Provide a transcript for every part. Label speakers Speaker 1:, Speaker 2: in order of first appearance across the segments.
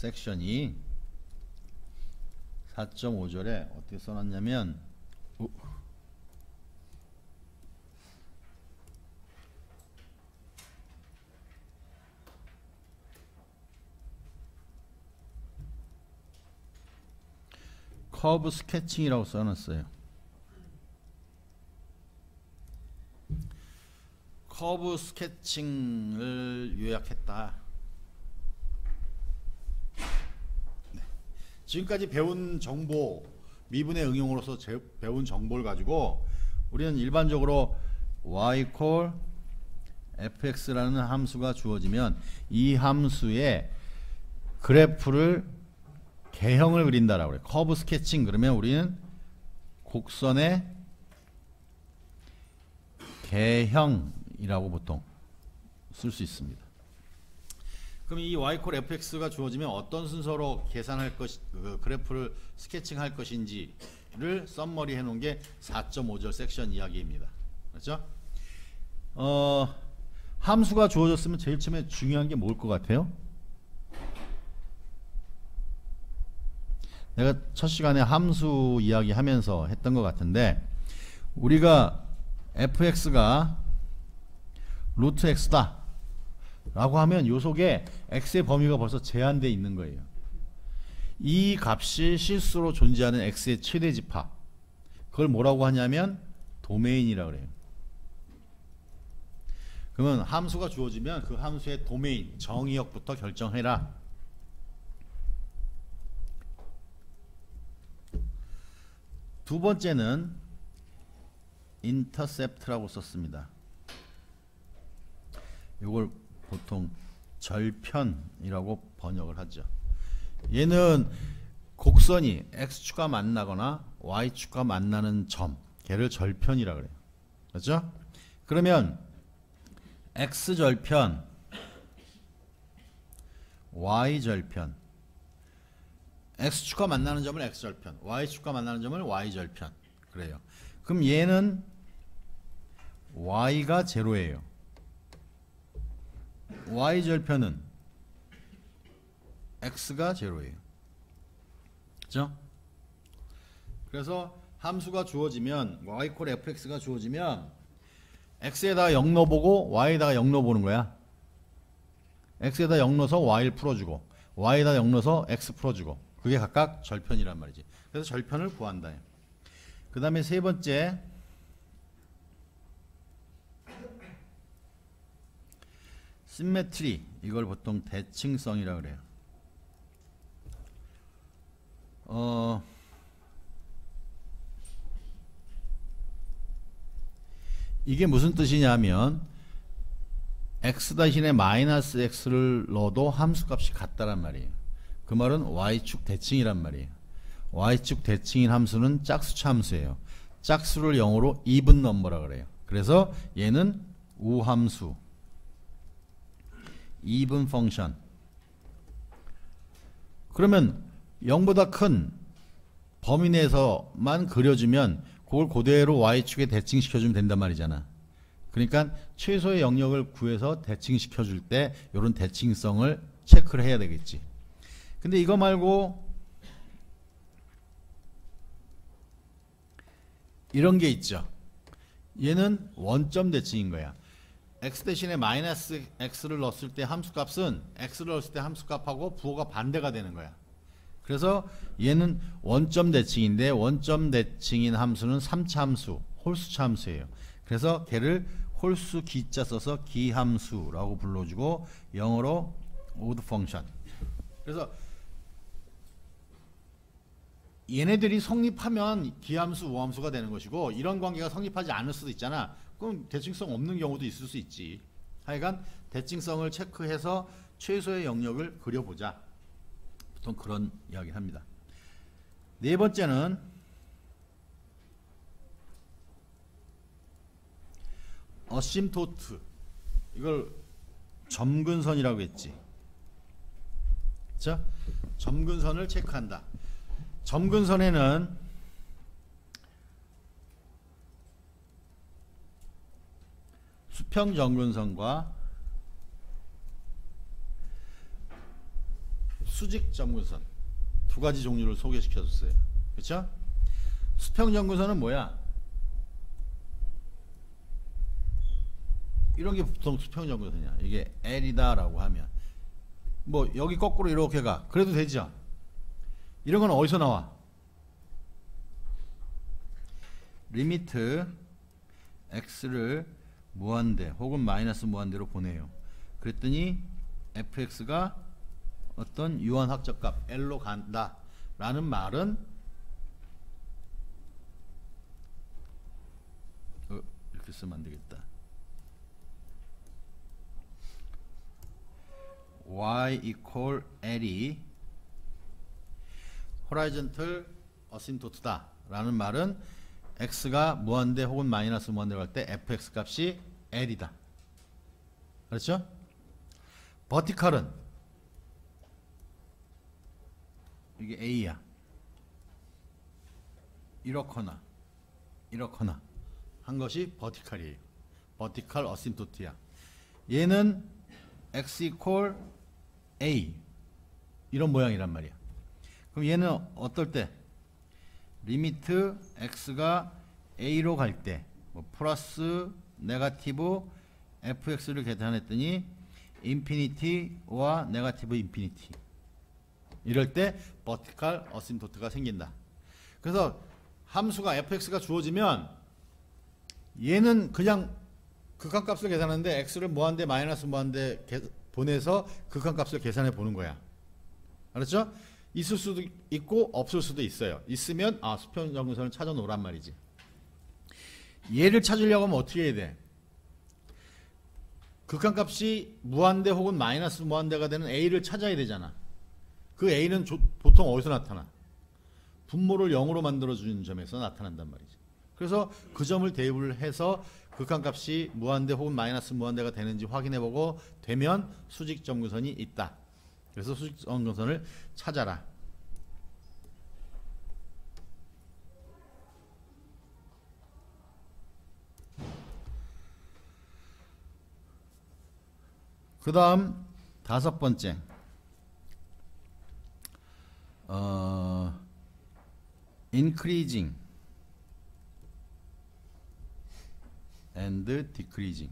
Speaker 1: 섹션이 4.5절에 어떻게 써놨냐면 커브 스케칭이라고 써놨어요. 커브 스케칭을 요약했다. 네. 지금까지 배운 정보, 미분의 응용으로서 배운 정보를 가지고 우리는 일반적으로 y 콜 fx라는 함수가 주어지면 이 함수의 그래프를 개형을 그린다라고 그래요. 커브 스케칭. 그러면 우리는 곡선의 개형이라고 보통 쓸 수 있습니다. 그럼 이 y 콜 fx가 주어지면 어떤 순서로 계산할 그래프를 스케칭할 것인지를 썸머리 해놓은 게 4.5절 섹션 이야기입니다. 그렇죠? 함수가 주어졌으면 제일 처음에 중요한 게 뭘 것 같아요? 내가 첫 시간에 함수 이야기 하면서 했던 것 같은데, 우리가 fx가 루트 x다 라고 하면 요 속에 x의 범위가 벌써 제한되어 있는 거예요. 이 값이 실수로 존재하는 x의 최대 집합, 그걸 뭐라고 하냐면 도메인이라 그래요. 그러면 함수가 주어지면 그 함수의 도메인, 정의역부터 결정해라. 두 번째는 intercept라고 썼습니다. 이걸 보통 절편이라고 번역을 하죠. 얘는 곡선이 x축과 만나거나 y축과 만나는 점, 걔를 절편이라 그래요. 그렇죠? 그러면 x절편, y절편, x축과 만나는 점을 x절편, y축과 만나는 점을 y절편. 그래요. 그럼 얘는 y가 제로예요. y절편은 x가 제로예요. 그렇죠? 그래서 함수가 주어지면 y 콜 fx가 주어지면 x에다가 0 넣어보고 y에다가 0 넣어보는 거야. x에다 0 넣어서 y를 풀어주고 y에다 0 넣어서 x 풀어주고, 그게 각각 절편이란 말이지. 그래서 절편을 구한다. 그 다음에 세 번째, 심메트리. 이걸 보통 대칭성이라 그래요. 이게 무슨 뜻이냐면 x 대신에 마이너스 x를 넣어도 함수값이 같다란 말이에요. 그 말은 y축 대칭이란 말이에요. y축 대칭인 함수는 짝수차 함수예요. 짝수를 영어로 even number라 그래요. 그래서 얘는 우함수, even function. 그러면 0보다 큰 범위 내에서만 그려주면 그걸 그대로 y축에 대칭시켜주면 된단 말이잖아. 그러니까 최소의 영역을 구해서 대칭시켜줄 때 이런 대칭성을 체크를 해야 되겠지. 근데 이거 말고 이런 게 있죠. 얘는 원점 대칭인 거야. x 대신에 마이너스 x를 넣었을 때 함수값은 x를 넣었을 때 함수값하고 부호가 반대가 되는 거야. 그래서 얘는 원점 대칭인데, 원점 대칭인 함수는 3차 함수, 홀수차 함수예요. 그래서 걔를 홀수 기자 써서 기함수라고 불러주고 영어로 odd function. 그래서 얘네들이 성립하면 기함수, 우함수가 되는 것이고, 이런 관계가 성립하지 않을 수도 있잖아. 그럼 대칭성 없는 경우도 있을 수 있지. 하여간 대칭성을 체크해서 최소의 영역을 그려보자. 보통 그런 이야기를 합니다. 네 번째는 어심토트. 이걸 점근선이라고 했지. 그렇죠? 점근선을 체크한다. 점근선에는 수평 점근선과 수직 점근선 두 가지 종류를 소개시켜 줬어요. 그렇죠? 수평 점근선은 뭐야? 이런 게 보통 수평 점근선이야. 이게 L이다라고 하면 뭐 여기 거꾸로 이렇게 가. 그래도 되죠? 이런 건 어디서 나와? 리미트 x를 무한대 혹은 마이너스 무한대로 보내요. 그랬더니 fx가 어떤 유한 확정값 L로 간다 라는 말은 이렇게 쓰면 안 되겠다. y equal L이 호라이즌털 어신토트다 라는 말은 x가 무한대 혹은 마이너스 무한대로 갈 때 fx 값이 L이다. 그렇죠? 버티컬은 이게 A야. 이렇거나 이렇거나 한 것이 버티컬이에요. 버티컬 어신토트야. 얘는 x equal A 이런 모양이란 말이야. 그럼 얘는 어떨 때? 리미트 x가 a로 갈 때 뭐 플러스 네거티브 fx를 계산했더니 인피니티와 네거티브 인피니티 이럴 때 버티컬 어신토트가 생긴다. 그래서 함수가 fx가 주어지면 얘는 그냥 극한값을 계산하는데 x를 무한대 마이너스 무한대 보내서 극한값을 계산해 보는 거야. 알았죠? 있을 수도 있고 없을 수도 있어요. 있으면 수평 점근선을 찾아 놓으란 말이지. 얘를 찾으려고 하면 어떻게 해야 돼? 극한값이 무한대 혹은 마이너스 무한대가 되는 a를 찾아야 되잖아. 그 a는 보통 어디서 나타나? 분모를 0으로 만들어주는 점에서 나타난단 말이지. 그래서 그 점을 대입을 해서 극한값이 무한대 혹은 마이너스 무한대가 되는지 확인해보고 되면 수직점근선이 있다. 그래서 수직점근선을 찾아라. 그 다음 5번째 increasing and decreasing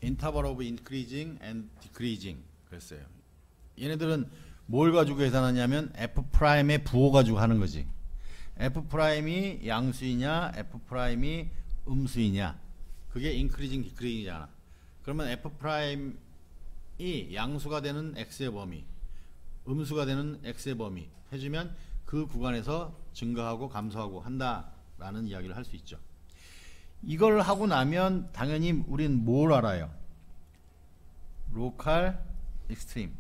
Speaker 1: interval of increasing and decreasing 그랬어요. 얘네들은 뭘 가지고 계산하냐면 f'의 부호 가지고 하는 거지. f'이 양수이냐 f'이 음수이냐 그게 increasing decreasing이잖아. 그러면 f'이 양수가 되는 x의 범위 음수가 되는 x의 범위 해주면 그 구간에서 증가하고 감소하고 한다라는 이야기를 할 수 있죠. 이걸 하고 나면 당연히 우린 뭘 알아요? 로컬 익스트림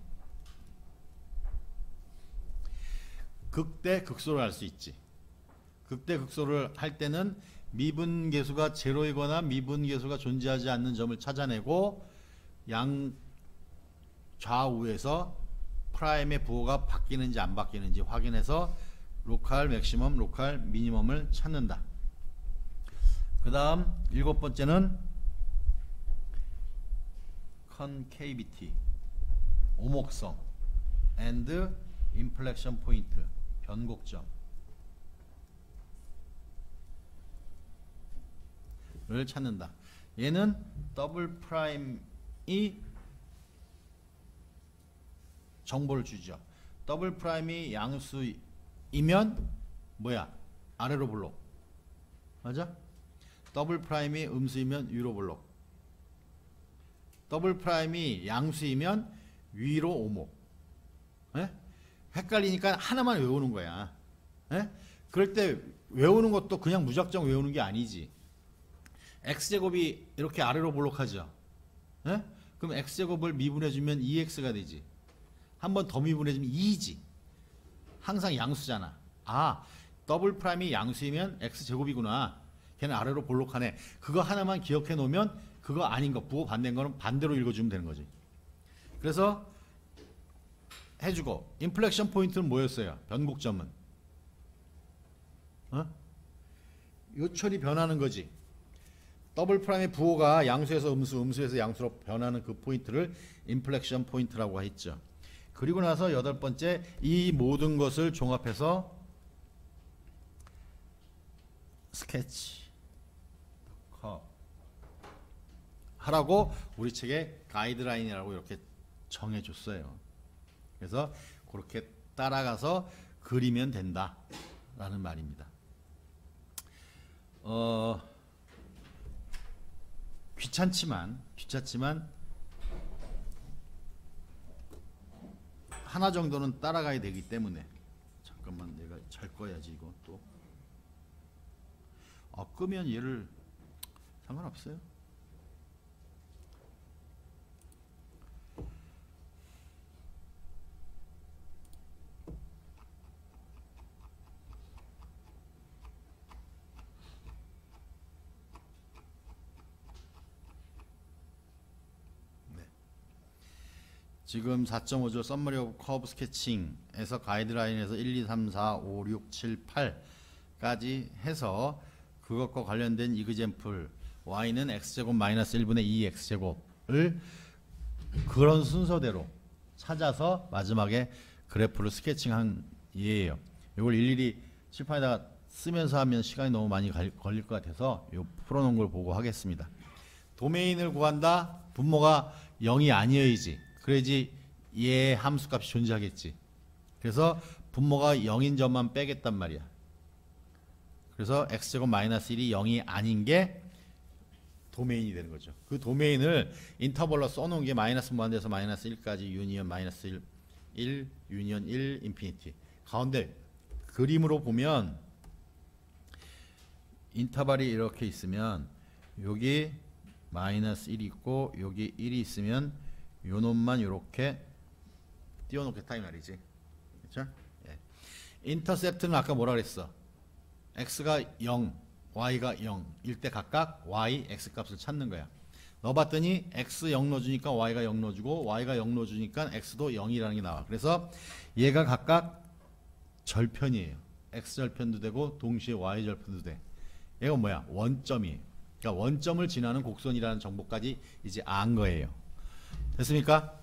Speaker 1: 극대 극소를 알 수 있지. 극대 극소를 할 때는 미분계수가 제로이거나 미분계수가 존재하지 않는 점을 찾아내고 양 좌우에서 프라임의 부호가 바뀌는지 안 바뀌는지 확인해서 로컬 맥시멈, 로컬 미니멈을 찾는다. 그 다음 7번째는 concavity 오목성 and inflection point 변곡점 를 찾는다. 얘는 더블 프라임이 정보를 주죠. 더블 프라임이 양수이면 뭐야? 아래로 블록. 맞아? 더블 프라임이 음수이면 위로 블록. 더블 프라임이 양수이면 위로 오목. 에? 헷갈리니까 하나만 외우는 거야. 에? 그럴 때 외우는 것도 그냥 무작정 외우는 게 아니지. x제곱이 이렇게 아래로 블록하죠. 에? 그럼 x제곱을 미분해주면 2x가 되지. 한 번 더 미분해주면 2지. 항상 양수잖아. 더블 프라임이 양수이면 x제곱이구나. 걔는 아래로 볼록하네. 그거 하나만 기억해 놓으면 그거 아닌 거, 부호 반대인 거는 반대로 읽어주면 되는 거지. 그래서 해주고 인플렉션 포인트는 뭐였어요? 변곡점은 요철이 변하는 거지. 더블 프라임의 부호가 양수에서 음수, 음수에서 양수로 변하는 그 포인트를 인플렉션 포인트라고 했죠. 그리고 나서 여덟 번째, 이 모든 것을 종합해서 스케치 하라고 우리 책에 가이드라인이라고 이렇게 정해줬어요. 그래서 그렇게 따라가서 그리면 된다 라는 말입니다. 귀찮지만 하나 정도는 따라가야 되기 때문에. 잠깐만, 내가 잘 꺼야지 이거 또. 끄면 얘를 상관없어요. 지금 4.5조 썸머리 오브 커브 스케칭에서 가이드라인에서 1, 2, 3, 4, 5, 6, 7, 8까지 해서 그것과 관련된 이그젬플 y는 x제곱 마이너스 1분의 2 x제곱을 그런 순서대로 찾아서 마지막에 그래프를 스케칭한 예예요. 이걸 일일이 칠판에다가 쓰면서 하면 시간이 너무 많이 걸릴 것 같아서 요 풀어놓은 걸 보고 하겠습니다. 도메인을 구한다. 분모가 0이 아니어야지. 그래야지 얘 함수값이 존재하겠지. 그래서 분모가 0인 점만 빼겠단 말이야. 그래서 x제곱 마이너스 1이 0이 아닌 게 도메인이 되는 거죠. 그 도메인을 인터벌로 써놓은 게 마이너스 무한대에서 마이너스 1까지 유니언 마이너스 1, 유니언 1, 인피니티. 가운데 그림으로 보면 인터벌이 이렇게 있으면 여기 마이너스 1이 있고 여기 1이 있으면 요 놈만 이렇게 띄워놓겠다 이 말이지. 그렇죠? 예. 인터셉트는 아까 뭐라 그랬어? x가 0, y가 0일 때 각각 y, x 값을 찾는 거야. 넣어봤더니 x 0 넣어주니까 y가 0 넣어주고 y가 0 넣어주니까 x도 0이라는 게 나와. 그래서 얘가 각각 절편이에요. x 절편도 되고 동시에 y 절편도 돼. 얘가 뭐야? 원점이에요. 그러니까 원점을 지나는 곡선이라는 정보까지 이제 안 거예요. 됐습니까?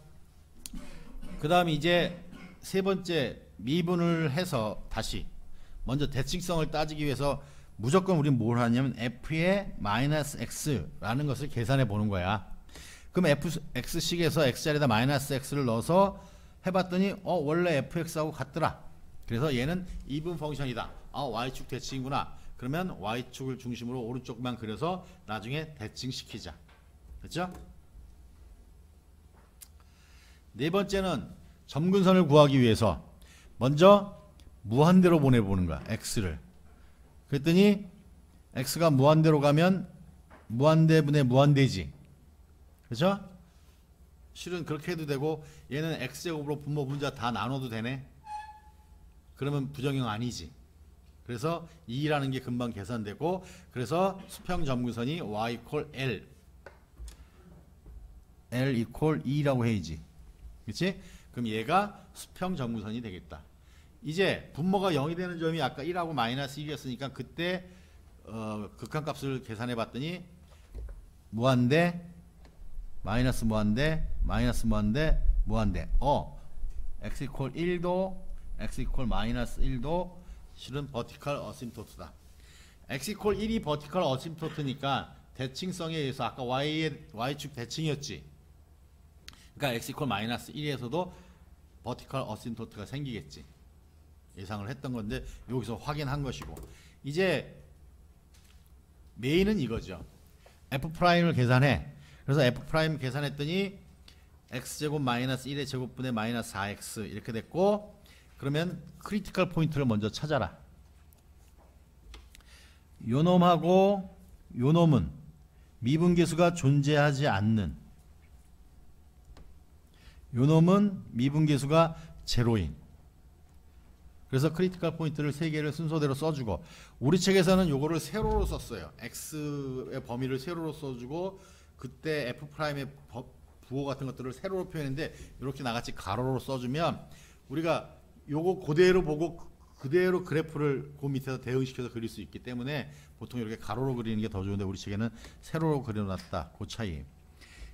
Speaker 1: 그 다음에 이제 세 번째 미분을 해서 다시 먼저 대칭성을 따지기 위해서 무조건 우리는 뭘 하냐면 f의 마이너스 x라는 것을 계산해 보는 거야. 그럼 x식에서 x자리에다 마이너스 x를 넣어서 해봤더니 원래 fx하고 같더라. 그래서 얘는 이분 펑션이다. y축 대칭이구나. 그러면 y축을 중심으로 오른쪽만 그려서 나중에 대칭시키자. 그렇죠? 네 번째는 점근선을 구하기 위해서 먼저 무한대로 보내보는 거야. x를. 그랬더니 x가 무한대로 가면 무한대분의 무한대지. 그렇죠? 실은 그렇게 해도 되고 얘는 x제곱으로 분모 분자 다 나눠도 되네. 그러면 부정형 아니지. 그래서 2라는 게 금방 계산되고 그래서 수평 점근선이 y equal l equal 2라고 해야지. 그렇지? 그럼 얘가 수평 점근선이 되겠다. 이제 분모가 0이 되는 점이 아까 1하고 마이너스 1이었으니까 그때 극한값을 계산해 봤더니 무한대 마이너스 무한대 마이너스 무한대 무한대 x equal 1도 x equal 마이너스 1도 실은 버티컬 어심토트다. x equal 1이 버티컬 어심토트니까 대칭성에 의해서 아까 y축 대칭이었지. 그러니까 x equal 마이너스 1에서도 버티컬 어심토트가 생기겠지. 예상을 했던 건데 여기서 확인한 것이고 이제 메인은 이거죠. f'을 계산해. 그래서 f' 계산했더니 x제곱 마이너스 1의 제곱분의 마이너스 4x 이렇게 됐고 그러면 크리티컬 포인트를 먼저 찾아라. 요 놈하고 요 놈은 미분계수가 존재하지 않는 요 놈은 미분계수가 제로인. 그래서 크리티컬 포인트를 3개를 순서대로 써주고 우리 책에서는 요거를 세로로 썼어요. x의 범위를 세로로 써주고 그때 f'의 부호 같은 것들을 세로로 표현했는데 이렇게 나같이 가로로 써주면 우리가 요거 그대로 보고 그대로 그래프를 그 밑에서 대응시켜서 그릴 수 있기 때문에 보통 이렇게 가로로 그리는 게 더 좋은데 우리 책에는 세로로 그려놨다. 그 차이.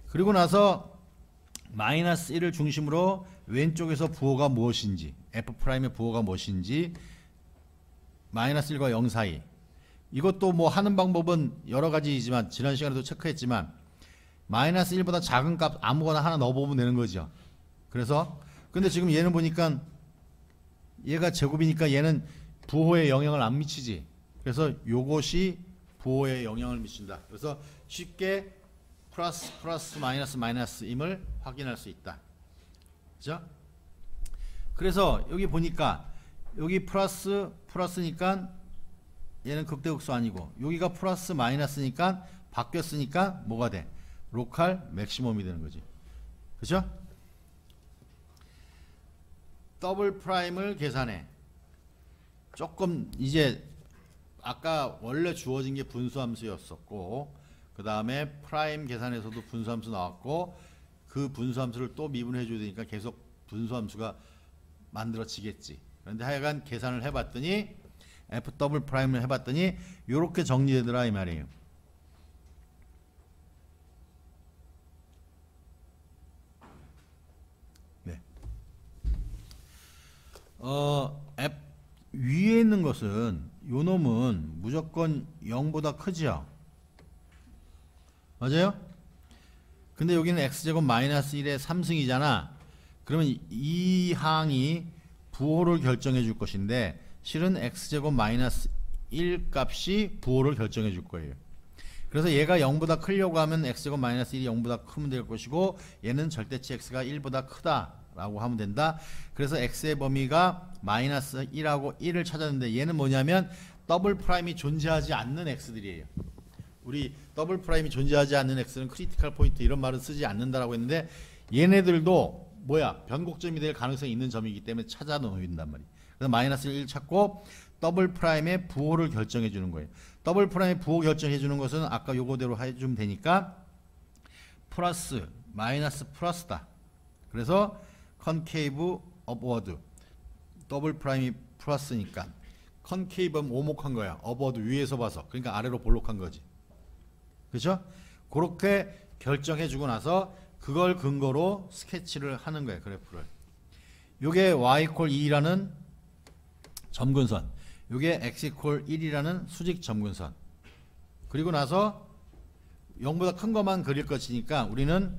Speaker 1: 그리고 나서 마이너스 1을 중심으로 왼쪽에서 부호가 무엇인지, F'의 부호가 무엇인지, 마이너스 1과 0 사이. 이것도 뭐 하는 방법은 여러 가지이지만 지난 시간에도 체크했지만 마이너스 1보다 작은 값 아무거나 하나 넣어보면 되는 거죠. 그래서 근데 지금 얘는 보니까 얘가 제곱이니까 얘는 부호에 영향을 안 미치지. 그래서 요것이 부호에 영향을 미친다. 그래서 쉽게 플러스 마이너스임을 확인할 수 있다. 그죠? 그래서 여기 보니까 여기 플러스니까 얘는 극대극소 아니고 여기가 플러스 마이너스니까 바뀌었으니까 뭐가 돼? 로컬 맥시멈이 되는 거지. 그죠? 더블 프라임을 계산해. 조금 이제 아까 원래 주어진 게 분수함수였었고 그 다음에 프라임 계산에서도 분수함수 나왔고 그 분수함수를 또 미분해 줘야 되니까 계속 분수함수가 만들어지겠지. 그런데 하여간 계산을 해봤더니 F 더블 프라임을 해봤더니 요렇게 정리되더라 이 말이에요. 네. F 위에 있는 것은 요 놈은 무조건 0보다 크죠. 맞아요? 근데 여기는 x제곱 마이너스 1의 3승이잖아. 그러면 이 항이 부호를 결정해 줄 것인데 실은 x제곱 마이너스 1 값이 부호를 결정해 줄 거예요. 그래서 얘가 0보다 크려고 하면 x제곱 마이너스 1이 0보다 크면 될 것이고 얘는 절대치 x가 1보다 크다 라고 하면 된다. 그래서 x의 범위가 마이너스 1하고 1을 찾았는데 얘는 뭐냐면 더블 프라임이 존재하지 않는 x들이에요. 우리 더블 프라임이 존재하지 않는 x는 크리티컬 포인트 이런 말은 쓰지 않는다라고 했는데 얘네들도 뭐야 변곡점이 될 가능성이 있는 점이기 때문에 찾아 놓는단 말이에요. 그래서 마이너스 1 찾고 더블 프라임의 부호를 결정해 주는 거예요. 더블 프라임의 부호 결정해 주는 것은 아까 요거대로 해주면 되니까 플러스 마이너스 플러스다. 그래서 컨케이브 업워드 더블 프라임이 플러스니까 컨케이브는 오목한 거야. 업워드 위에서 봐서 그러니까 아래로 볼록한 거지. 그렇죠? 그렇게 결정해 주고 나서 그걸 근거로 스케치를 하는 거예요. 그래프를. 요게 y 이퀄 2라는 점근선, 요게 x 이퀄 1이라는 수직 점근선. 그리고 나서 0보다 큰 것만 그릴 것이니까 우리는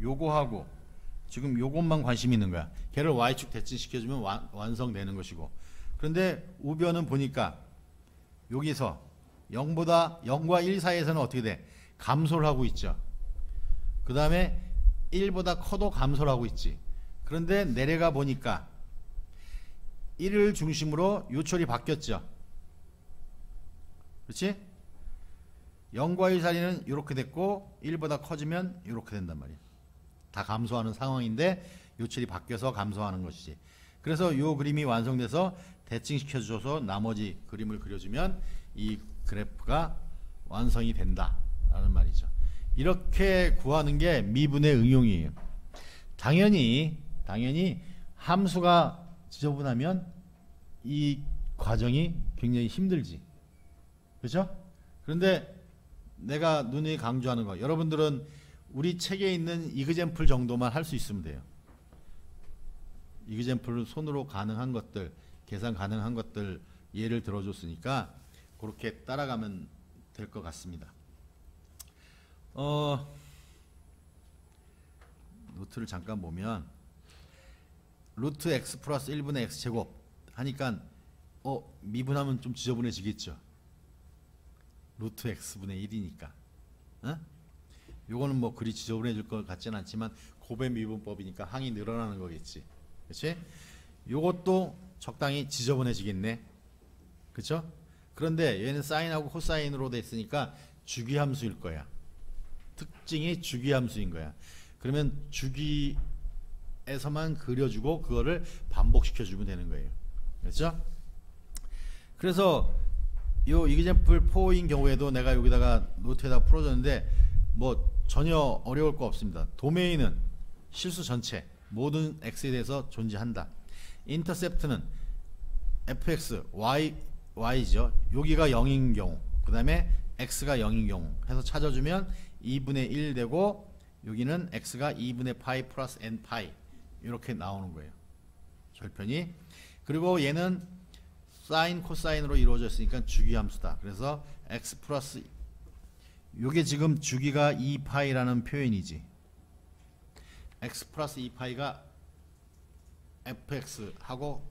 Speaker 1: 요거하고 지금 요것만 관심이 있는 거야. 걔를 y축 대칭시켜주면 완성되는 것이고. 그런데 우변은 보니까 여기서 0과 1 사이에서는 어떻게 돼? 감소를 하고 있죠. 그 다음에 1보다 커도 감소를 하고 있지. 그런데 내려가 보니까 1을 중심으로 요철이 바뀌었죠. 그렇지? 0과 1 사이는 이렇게 됐고 1보다 커지면 이렇게 된단 말이야. 다 감소하는 상황인데 요철이 바뀌어서 감소하는 것이지. 그래서 요 그림이 완성돼서 대칭시켜줘서 나머지 그림을 그려주면 이 그래프가 완성이 된다 라는 말이죠. 이렇게 구하는 게 미분의 응용이에요. 당연히 함수가 지저분하면 이 과정이 굉장히 힘들지. 그렇죠? 그런데 내가 눈이 강조하는 거, 여러분들은 우리 책에 있는 이그젠플 정도만 할 수 있으면 돼요. 이그젠플을 손으로 가능한 것들, 계산 가능한 것들 예를 들어줬으니까 그렇게 따라가면 될 것 같습니다. 노트를 잠깐 보면 루트 x 플러스 1분의 x제곱 하니까 미분하면 좀 지저분해지겠죠. 루트 x분의 1이니까 요거는 뭐 그리 지저분해질 것 같지는 않지만 곱의 미분법이니까 항이 늘어나는 거겠지. 그렇지? 요것도 적당히 지저분해지겠네. 그렇죠? 그런데 얘는 사인하고 코사인으로 됐으니까 주기함수일 거야. 특징이 주기함수인 거야. 그러면 주기에서만 그려주고 그거를 반복시켜주면 되는 거예요. 그렇죠? 그래서 요 이그젠플 4인 경우에도 내가 여기다가 노트에다 풀어줬는데 뭐 전혀 어려울 거 없습니다. 도메인은 실수 전체 모든 x에 대해서 존재한다. 인터셉트는 fx y죠. 여기가 0인 경우, 그 다음에 x가 0인 경우 해서 찾아주면 2분의 1 되고, 여기는 x가 2분의 파이 플러스 n 파이 이렇게 나오는 거예요, 절편이. 그리고 얘는 사인 코사인으로 이루어져 있으니까 주기함수다. 그래서 x 플러스, 요게 지금 주기가 2파이라는 표현이지. x 플러스 2파이가 fx 하고,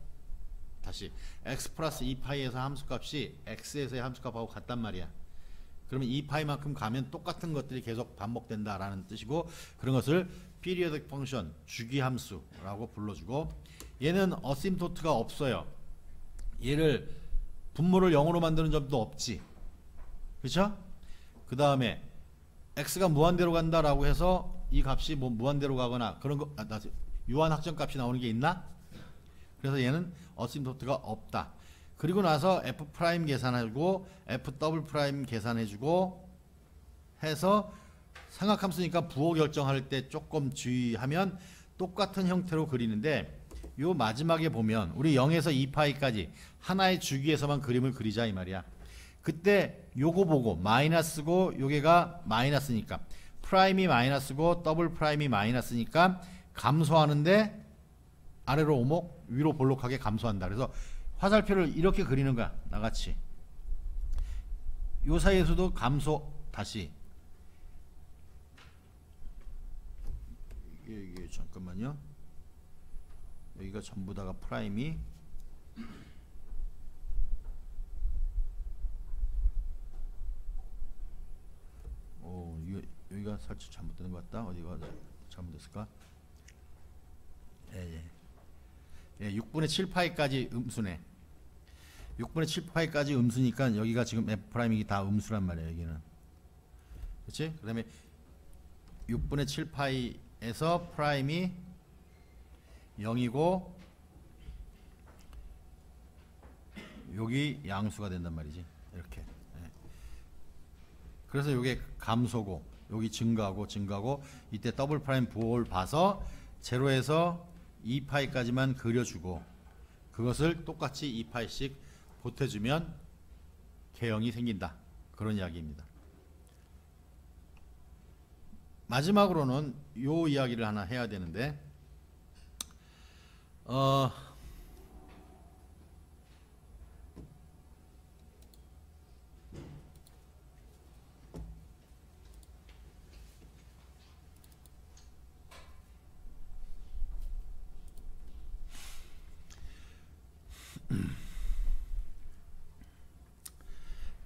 Speaker 1: 다시 x 플러스 2파이에서 함수값이 x에서의 함수값하고 같단 말이야. 그러면 2파이만큼 가면 똑같은 것들이 계속 반복된다라는 뜻이고, 그런 것을 periodic function, 주기함수라고 불러주고, 얘는 어심토트가 없어요. 얘를 분모를 0으로 만드는 점도 없지, 그렇죠? 그 다음에 x가 무한대로 간다라고 해서 이 값이 뭐 무한대로 가거나 그런 거, 유한 확정값이 나오는 게 있나? 그래서 얘는 어심토트가 없다. 그리고 나서 f 프라임 계산해주고 f 더블 프라임 계산해주고 해서 삼각함수니까 부호 결정할 때 조금 주의하면 똑같은 형태로 그리는데, 요 마지막에 보면 우리 0에서 2파이까지 하나의 주기에서만 그림을 그리자 이 말이야. 그때 요거 보고 마이너스고 요게가 마이너스니까, 프라임이 마이너스고 더블 프라임이 마이너스니까 감소하는데 아래로 오목 위로 볼록하게 감소한다. 그래서 화살표를 이렇게 그리는 거야, 나같이. 요 사이에서도 감소. 다시 이게 잠깐만요, 여기가 전부 다가 프라임이, 이거 여기가 살짝 잘못된 것 같다. 어디가 잘못됐을까? 예. 6분의 7파이까지 음수네. 6분의 7파이까지 음수니까 여기가 지금 f 프라임이 다 음수란 말이에요, 여기는. 그렇지? 그다음에 6분의 7파이에서 프라임이 0이고 여기 양수가 된단 말이지, 이렇게. 그래서 요게 감소고 여기 증가하고 이때 더블 프라임 부호를 봐서 제로에서 2파이까지만 그려주고, 그것을 똑같이 2파이씩 보태주면 개형이 생긴다, 그런 이야기입니다. 마지막으로는 요 이야기를 하나 해야 되는데,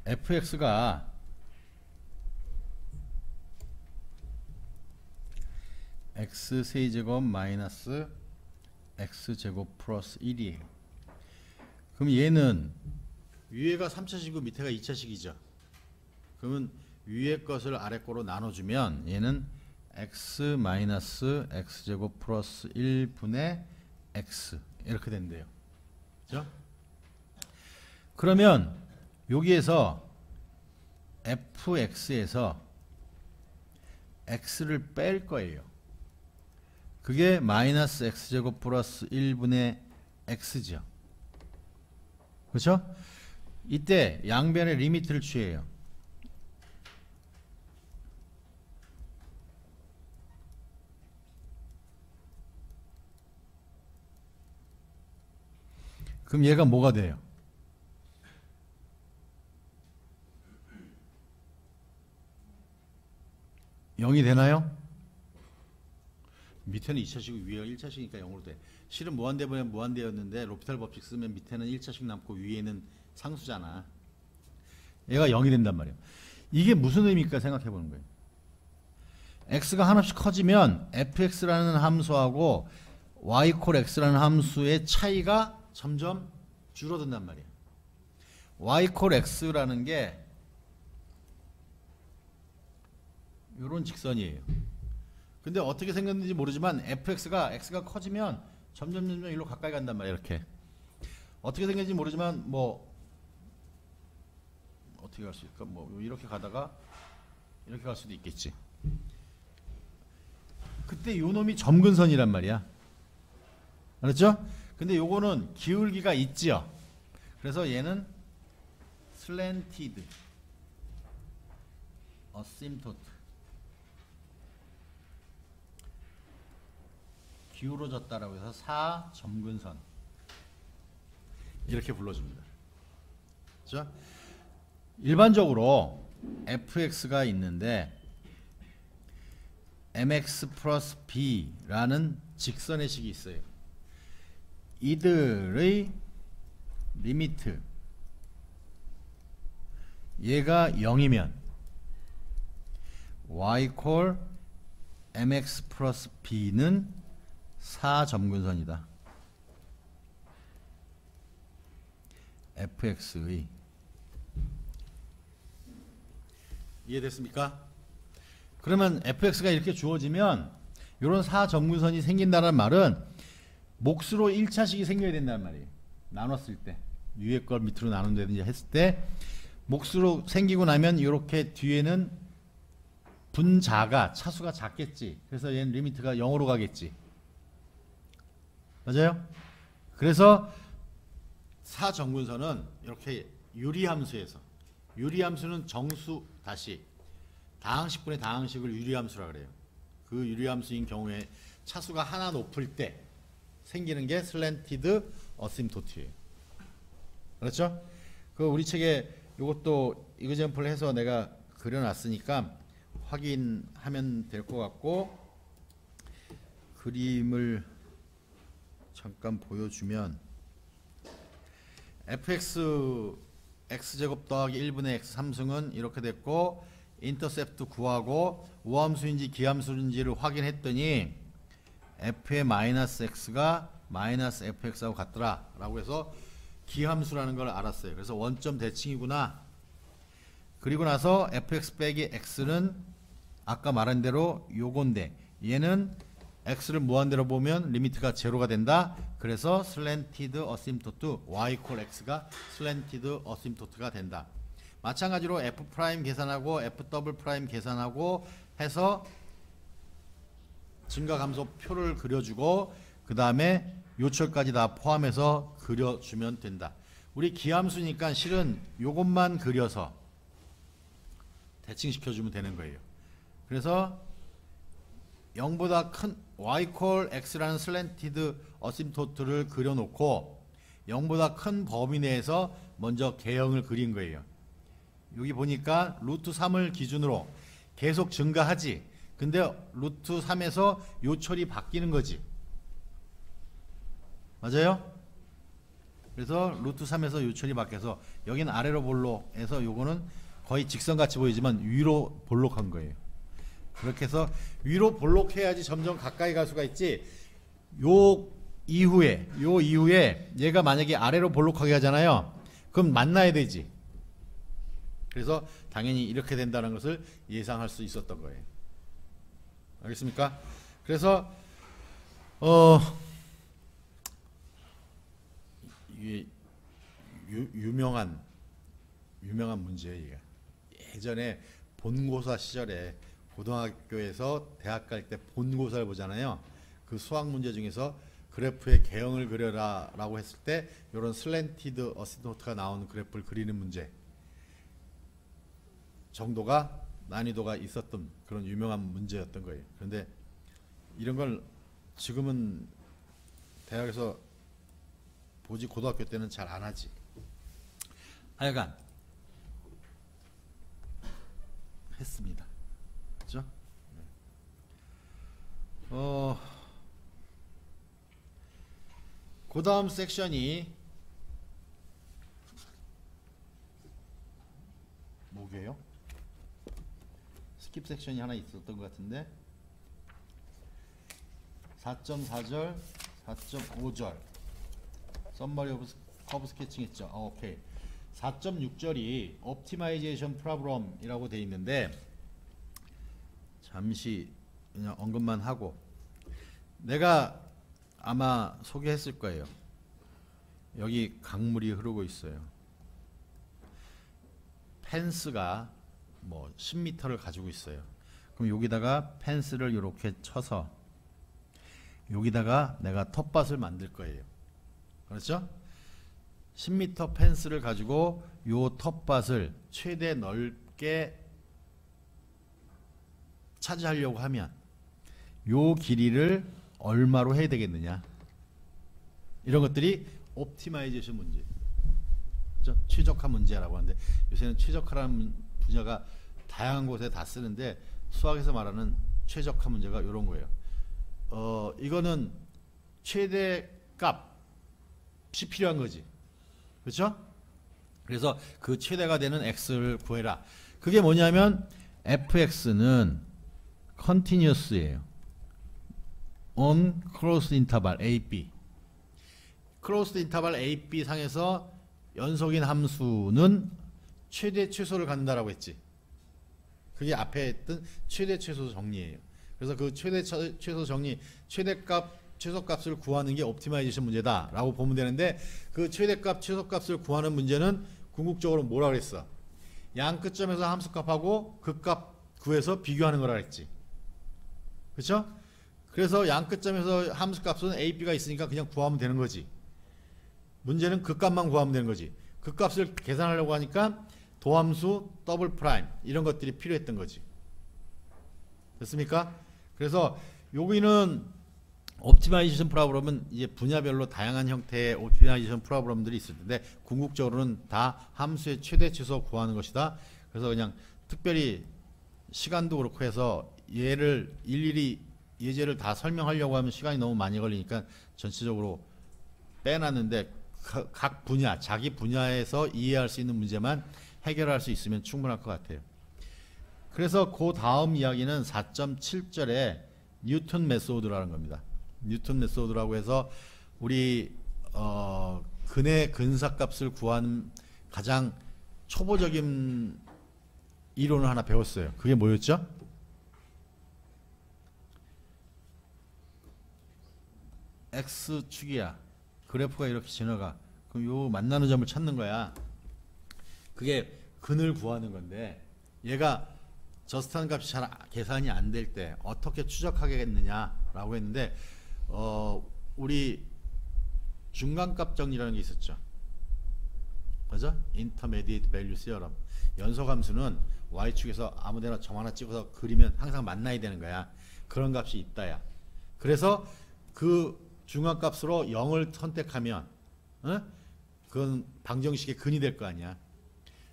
Speaker 1: fx가 x세제곱 마이너스 x제곱 플러스 1이에요. 그럼 얘는 위에가 3차식이고 밑에가 2차식이죠. 그러면 위에 것을 아래 거로 나눠주면 얘는 x 마이너스 x제곱 플러스 1분의 x 이렇게 된대요. 그죠? 그러면 여기에서 fx에서 x를 뺄 거예요. 그게 마이너스 x제곱 플러스 1분의 x죠. 그렇죠? 이때 양변의 리미트를 취해요. 그럼 얘가 뭐가 돼요? (0이) 되나요? 밑에는 2차식이고 위에가 1차식이니까 0으로 돼. 실은 무한대분의 무한대였는데 로피탈 법칙 쓰면 밑에는 1차식 남고 위에는 상수잖아. 얘가 0이 된단 말이에요. 이게 무슨 의미일까 생각해 보는 거예요. x가 하나씩 커지면 fx라는 함수하고 y 콜 x라는 함수의 차이가 점점 줄어든단 말이에요. y 콜 x라는 게 요런 직선이에요. 근데 어떻게 생겼는지 모르지만 fx가 x가 커지면 점점 일로 가까이 간단 말이에요. 이렇게 어떻게 생겼는지 모르지만 뭐 어떻게 갈 수 있을까? 뭐 이렇게 가다가 이렇게 갈 수도 있겠지. 그때 요 놈이 점근선이란 말이야. 알았죠? 근데 요거는 기울기가 있지요. 그래서 얘는 슬랜티드 어심토트, 기울어졌다라고 해서 사점근선 이렇게 불러줍니다. 그렇죠? 일반적으로 fx가 있는데 mx 플러스 b라는 직선의 식이 있어요. 이들의 리미트 얘가 0이면 y 콜 mx 플러스 b는 사점근선이다. fx의 이해됐습니까? 그러면 fx가 이렇게 주어지면 이런 사점근선이 생긴다는 말은 몫으로 1차식이 생겨야 된다는 말이에요. 나눴을 때 위에 걸 밑으로 나눈다든지 했을 때 몫으로 생기고 나면 이렇게 뒤에는 분자가 차수가 작겠지. 그래서 얘는 리미트가 0으로 가겠지. 맞아요? 그래서 사점근선은 이렇게 유리함수에서, 유리함수는 정수 다시 다항식분의 다항식을 유리함수라 그래요. 그 유리함수인 경우에 차수가 하나 높을 때 생기는 게 슬랜티드 어심토트예요. 그렇죠? 그 우리 책에 이것도 이그젠플 해서 내가 그려놨으니까 확인하면 될 것 같고, 그림을 잠깐 보여주면 fx x제곱 더하기 1분의 x 3승은 이렇게 됐고, 인터셉트 구하고 우함수인지 기함수인지를 확인했더니 f의 마이너스 x가 마이너스 fx하고 같더라 라고 해서 기함수라는 걸 알았어요. 그래서 원점 대칭이구나. 그리고 나서 fx 빼기 x는 아까 말한 대로 요건데 얘는 x를 무한대로 보면 리미트가 제로가 된다. 그래서 슬랜티드 어심토트 y 콜 x가 슬랜티드 어심토트가 된다. 마찬가지로 f 프라임 계산하고 f 더블 프라임 계산하고 해서 증가감소표를 그려주고 그 다음에 요철까지 다 포함해서 그려주면 된다. 우리 기함수니까 실은 요것만 그려서 대칭시켜주면 되는 거예요. 그래서 0보다 큰 y 콜 x라는 슬랜티드 어심토트를 그려놓고 0보다 큰 범위 내에서 먼저 개형을 그린 거예요. 여기 보니까 루트 3을 기준으로 계속 증가하지. 근데 루트 3에서 요철이 바뀌는 거지. 맞아요? 그래서 루트 3에서 요철이 바뀌어서 여기는 아래로 볼록해서 요거는 거의 직선같이 보이지만 위로 볼록한 거예요. 그렇게 해서 위로 볼록해야지 점점 가까이 갈 수가 있지. 요 이후에 얘가 만약에 아래로 볼록하게 하잖아요. 그럼 만나야 되지. 그래서 당연히 이렇게 된다는 것을 예상할 수 있었던 거예요. 알겠습니까? 그래서 이게 유명한 문제예요. 이게. 예전에 본고사 시절에 고등학교에서 대학 갈 때 본고사를 보잖아요. 그 수학 문제 중에서 그래프의 개형을 그려라 라고 했을 때 이런 슬랜티드 어시도트가 나오는 그래프를 그리는 문제 정도가 난이도가 있었던 그런 유명한 문제였던 거예요. 그런데 이런 걸 지금은 대학에서 보지 고등학교 때는 잘 안 하지. 하여간 했습니다. 그렇죠? 그 다음 섹션이 뭐게요? 스킵 섹션이 하나 있었던 것 같은데 4.4절 4.5절 썸머리 오브 커브 스케칭 했죠. 오케이. 4.6절이 옵티마이제이션 프로블럼이라고 되어 있는데 잠시 그냥 언급만 하고, 내가 아마 소개했을 거예요. 여기 강물이 흐르고 있어요. 펜스가 뭐 10m를 가지고 있어요. 그럼 여기다가 펜스를 이렇게 쳐서 여기다가 내가 텃밭을 만들 거예요. 그렇죠? 10m 펜스를 가지고 요 텃밭을 최대 넓게 차지하려고 하면 요 길이를 얼마로 해야 되겠느냐, 이런 것들이 옵티마이제이션 문제, 그렇죠? 최적화 문제라고 하는데, 요새는 최적화라는 분야가 다양한 곳에 다 쓰는데 수학에서 말하는 최적화 문제가 이런 거예요. 이거는 최대 값이 필요한 거지, 그렇죠? 그래서 그 최대가 되는 x를 구해라. 그게 뭐냐면 fx는 continuous예요. on closed interval ab. closed interval ab 상에서 연속인 함수는 최대 최소를 갖는다라고 했지. 그게 앞에 했던 최대 최소 정리예요. 그래서 그 최대 최소 정리, 최대값 최소값을 구하는 게 옵티마이제이션 문제다라고 보면 되는데, 그 최대값 최소값을 구하는 문제는 궁극적으로 뭐라 그랬어? 양 끝점에서 함수값하고 그 값 구해서 비교하는 거라 그랬지. 그렇죠? 그래서 양 끝점에서 함수값은 a, b가 있으니까 그냥 구하면 되는 거지. 문제는 그 값만 구하면 되는 거지. 그 값을 계산하려고 하니까 도함수, 더블 프라임 이런 것들이 필요했던 거지. 됐습니까? 그래서 여기는 옵티마이제이션 프로그램은 이제 분야별로 다양한 형태의 옵티마이제이션 프로그램들이 있을 텐데, 궁극적으로는 다 함수의 최대 최소 구하는 것이다. 그래서 그냥 특별히 시간도 그렇고 해서 얘를 일일이 예제를 다 설명하려고 하면 시간이 너무 많이 걸리니까 전체적으로 빼놨는데, 각 분야, 자기 분야에서 이해할 수 있는 문제만 해결할 수 있으면 충분할 것 같아요. 그래서 그 다음 이야기는 4.7절에 뉴턴 메소드라는 겁니다. 뉴턴 메소드라고 해서 우리 근의 근사값을 구하는 가장 초보적인 이론을 하나 배웠어요. 그게 뭐였죠? x축이야. 그래프가 이렇게 지나가. 그럼 요 만나는 점을 찾는 거야. 그게 근을 구하는 건데, 얘가 저스트한 값이 잘 계산이 안 될 때 어떻게 추적하겠느냐라고 했는데, 우리 중간값 정리라는 게 있었죠. 그죠? Intermediate Value Theorem. 연소함수는 y축에서 아무데나 점 하나 찍어서 그리면 항상 만나야 되는 거야. 그런 값이 있다야. 그래서 그 중간값으로 0을 선택하면 그건 방정식의 근이 될 거 아니야.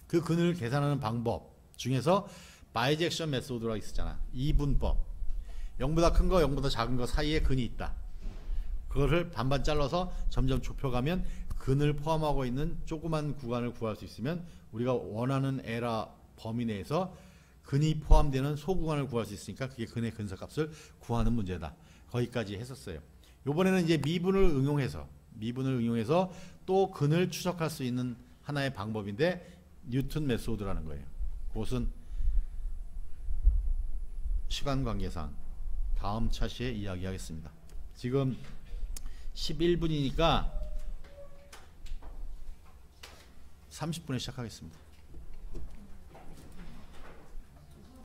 Speaker 1: 그 근을 계산하는 방법 중에서 바이젝션 메소드라고 있었잖아. 이분법. 0보다 큰 거, 0보다 작은 거 사이에 근이 있다. 그거를 반반 잘라서 점점 좁혀가면 근을 포함하고 있는 조그만 구간을 구할 수 있으면 우리가 원하는 에라 범위 내에서 근이 포함되는 소구간을 구할 수 있으니까 그게 근의 근사값을 구하는 문제다. 거기까지 했었어요. 요번에는 이제 미분을 응용해서 또 근을 추적할 수 있는 하나의 방법인데, 뉴턴 메소드라는 거예요. 그것은 시간 관계상 다음 차시에 이야기하겠습니다. 지금 11분이니까 30분에 시작하겠습니다.